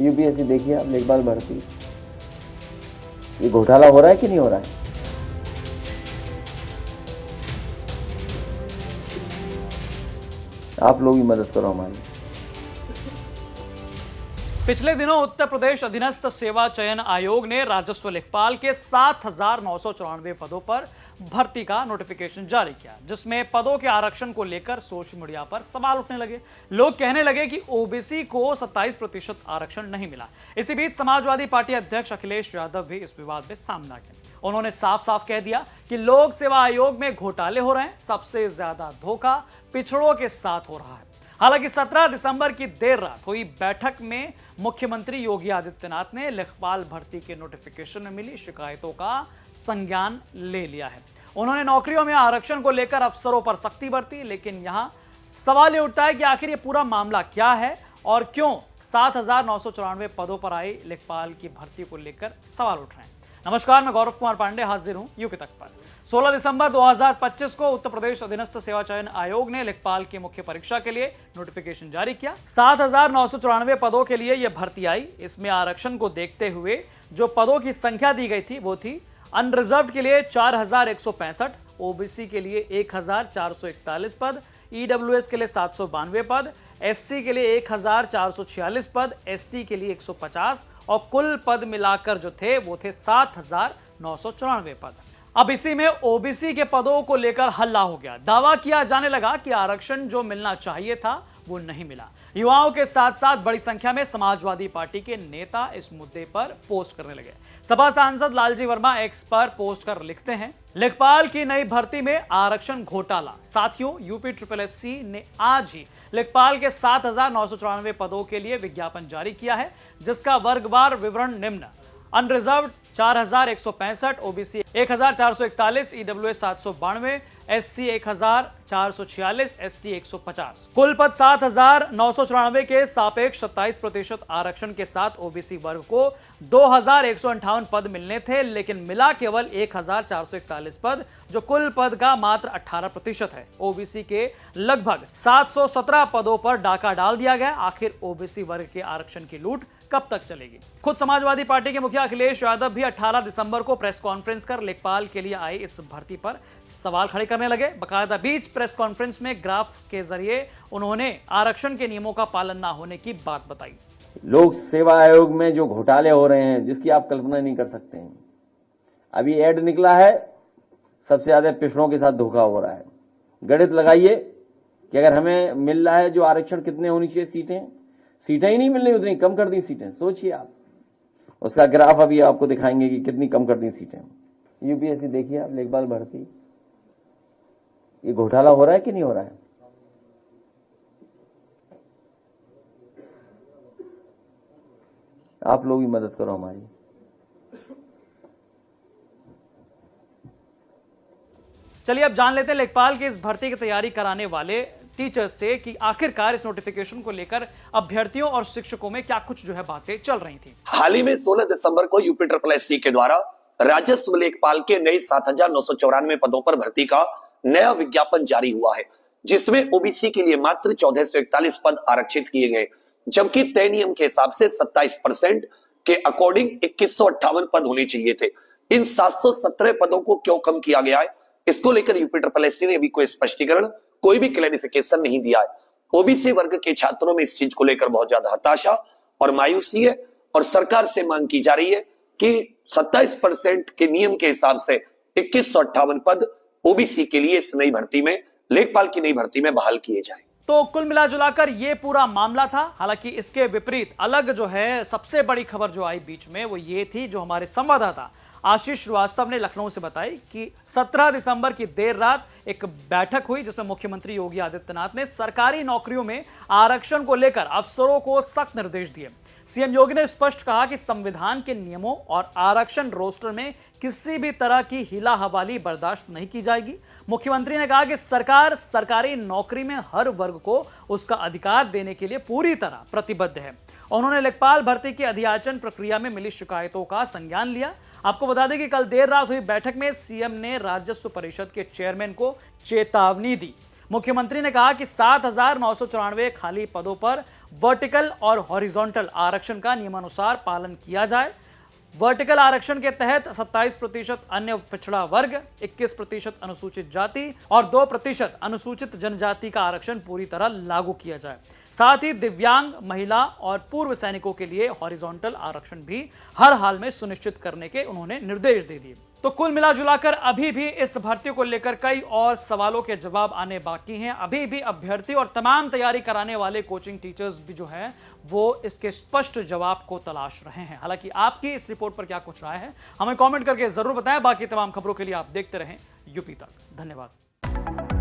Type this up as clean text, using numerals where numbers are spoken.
UPSC देखिए आप, लेखपाल भर्ती, ये घोटाला हो रहा है कि नहीं हो रहा है? आप लोग ही मदद करो हमारी। पिछले दिनों उत्तर प्रदेश अधीनस्थ सेवा चयन आयोग ने राजस्व लेखपाल के 7,994 पदों पर भर्ती का नोटिफिकेशन जारी किया, जिसमें पदों के आरक्षण को लेकर सोशल मीडिया पर सवाल उठने लगे। लोग कहने लगे कि ओबीसी को 27% आरक्षण नहीं मिला। इसी बीच समाजवादी पार्टी अध्यक्ष अखिलेश यादव भी इस विवाद में सामने आ गए। उन्होंने साफ साफ कह दिया कि लोक सेवा आयोग में घोटाले हो रहे हैं, सबसे ज्यादा धोखा पिछड़ों के साथ हो रहा है। हालांकि 17 दिसंबर की देर रात हुई बैठक में मुख्यमंत्री योगी आदित्यनाथ ने लेखपाल भर्ती के नोटिफिकेशन में मिली शिकायतों का संज्ञान ले लिया है। उन्होंने नौकरियों में आरक्षण को लेकर अफसरों पर सख्ती बरती, लेकिन यहां सवाल ये उठता है कि आखिर ये पूरा मामला क्या है और क्यों 7,994 पदों पर आई लेखपाल की भर्ती को लेकर सवाल उठ रहे हैं। नमस्कार, मैं गौरव कुमार पांडे हाजिर हूं यूपी तक पर। 16 दिसंबर 2025 को उत्तर प्रदेश अधीनस्थ सेवा चयन आयोग ने लेखपाल की मुख्य परीक्षा के लिए नोटिफिकेशन जारी किया। 7,994 पदों के लिए यह भर्ती आई। इसमें आरक्षण को देखते हुए जो पदों की संख्या दी गई थी वो थी अनरिजर्व के लिए 4,165, ओबीसी के लिए 1,441 पद, ईडब्ल्यूएस के लिए 792 पद, एससी के लिए 1,446 पद, एसटी के लिए 150 और कुल पद मिलाकर जो थे वो थे 7,994 पद। अब इसी में ओबीसी के पदों को लेकर हल्ला हो गया। दावा किया जाने लगा कि आरक्षण जो मिलना चाहिए था वो नहीं मिला। युवाओं के साथ साथ बड़ी संख्या में समाजवादी पार्टी के नेता इस मुद्दे पर पोस्ट करने लगे। सपा सांसद लालजी वर्मा एक्स पर पोस्ट कर लिखते हैं, लेखपाल की नई भर्ती में आरक्षण घोटाला। साथियों, यूपीएससी ने आज ही लेखपाल के 7,994 पदों के लिए विज्ञापन जारी किया है, जिसका वर्गवार विवरण निम्न: unreserve 4,165, OBC 1,441, EWS 792, SC 1,446, ST 150। कुल पद 7,994 के सापेक्ष 27% आरक्षण के साथ ओबीसी वर्ग को 2,158 पद मिलने थे, लेकिन मिला केवल 1,441 पद, जो कुल पद का मात्र 18% है। ओबीसी के लगभग 717 पदों पर डाका डाल दिया गया। आखिर ओबीसी वर्ग के आरक्षण की लूट कब तक चलेगी? खुद समाजवादी पार्टी के मुखिया अखिलेश यादव भी 18 दिसंबर को प्रेस कॉन्फ्रेंस कर लेखपाल के लिए आई इस भर्ती पर सवाल खड़े करने लगे। बकायदा बीच प्रेस कॉन्फ्रेंस में ग्राफ के जरिए उन्होंने आरक्षण के नियमों का पालन ना होने की बात बताई। लोक सेवा आयोग में जो घोटाले हो रहे हैं, जिसकी आप कल्पना नहीं कर सकते हैं। अभी ऐड निकला है, सबसे ज्यादा पिछड़ों के साथ धोखा हो रहा है। गणित लगाइए कि अगर हमें मिल रहा है जो आरक्षण, कितने होनी चाहिए सीटें ही नहीं मिल रही, उतनी कम कर दी सीटें। सोचिए आप, उसका ग्राफ अभी आपको दिखाएंगे कि कितनी कम कर दी सीटें। यूपीएससी देखिए आप, लेखपाल भर्ती, ये घोटाला हो रहा है कि नहीं हो रहा है? आप लोग ही मदद करो हमारी। चलिए अब जान लेते हैं लेखपाल की इस भर्ती की तैयारी कराने वाले टीचर्स से कि आखिरकार इस नोटिफिकेशन को लेकर अभ्यर्थियों और शिक्षकों में क्या कुछ जो है बातें चल रही थी। हाल ही में 16 दिसंबर को यूपीएससी के द्वारा राजस्व लेखपाल के नए 7,994 पदों पर भर्ती का नया विज्ञापन जारी हुआ है, जिसमें ओबीसी के लिए मात्र 1441 पद आरक्षित किए गए, जबकि तय नियम के हिसाब से 27% के अकॉर्डिंग 2158 पद होने चाहिए थे। इन 717 पदों को क्यों कम किया गया है, इसको लेकर यूपीएससी ने अभी कोई स्पष्टीकरण, कोई भी क्लैरिफिकेशन नहीं दिया है। ओबीसी वर्ग के छात्रों में इस चीज को लेकर बहुत ज्यादा हताशा और मायूसी है और सरकार से मांग की जा रही है कि 27% के नियम के हिसाब से 2158 पद ओबीसी के लिए इस नई भर्ती में, लेखपाल की नई भर्ती में बहाल किए जाए। तो कुल मिलाजुलाकर ये पूरा मामला था। हालांकि इसके विपरीत अलग जो है सबसे बड़ी खबर जो आई बीच में वो ये थी, जो हमारे संवाददाता आशीष श्रीवास्तव ने लखनऊ से बताई कि 17 दिसंबर की देर रात एक बैठक हुई, जिसमें मुख्यमंत्री योगी आदित्यनाथ ने सरकारी नौकरियों में आरक्षण को लेकर अफसरों को सख्त निर्देश दिए। सीएम योगी ने स्पष्ट कहा कि संविधान के नियमों और आरक्षण रोस्टर में किसी भी तरह की हिला हवाली बर्दाश्त नहीं की जाएगी। मुख्यमंत्री ने कहा कि सरकार सरकारी नौकरी में हर वर्ग को उसका अधिकार देने के लिए पूरी तरह प्रतिबद्ध है। उन्होंने लेखपाल भर्ती की अधियाचन प्रक्रिया में मिली शिकायतों का संज्ञान लिया। आपको बता दें कि कल देर रात हुई बैठक में सीएम ने राजस्व परिषद के चेयरमैन को चेतावनी दी। मुख्यमंत्री ने कहा कि 7,994 खाली पदों पर वर्टिकल और हॉरिजॉन्टल आरक्षण का नियमानुसार पालन किया जाए। वर्टिकल आरक्षण के तहत 27% अन्य पिछड़ा वर्ग, 21% अनुसूचित जाति और 2% अनुसूचित जनजाति का आरक्षण पूरी तरह लागू किया जाए। साथ ही दिव्यांग, महिला और पूर्व सैनिकों के लिए हॉरिजॉन्टल आरक्षण भी हर हाल में सुनिश्चित करने के उन्होंने निर्देश दे दिए। तो कुल मिलाजुलाकर अभी भी इस भर्ती को लेकर कई और सवालों के जवाब आने बाकी हैं। अभी भी अभ्यर्थी और तमाम तैयारी कराने वाले कोचिंग टीचर्स भी जो हैं वो इसके स्पष्ट जवाब को तलाश रहे हैं। हालांकि आपकी इस रिपोर्ट पर क्या कुछ राय है हमें कमेंट करके जरूर बताएं। बाकी तमाम खबरों के लिए आप देखते रहें यूपी तक। धन्यवाद।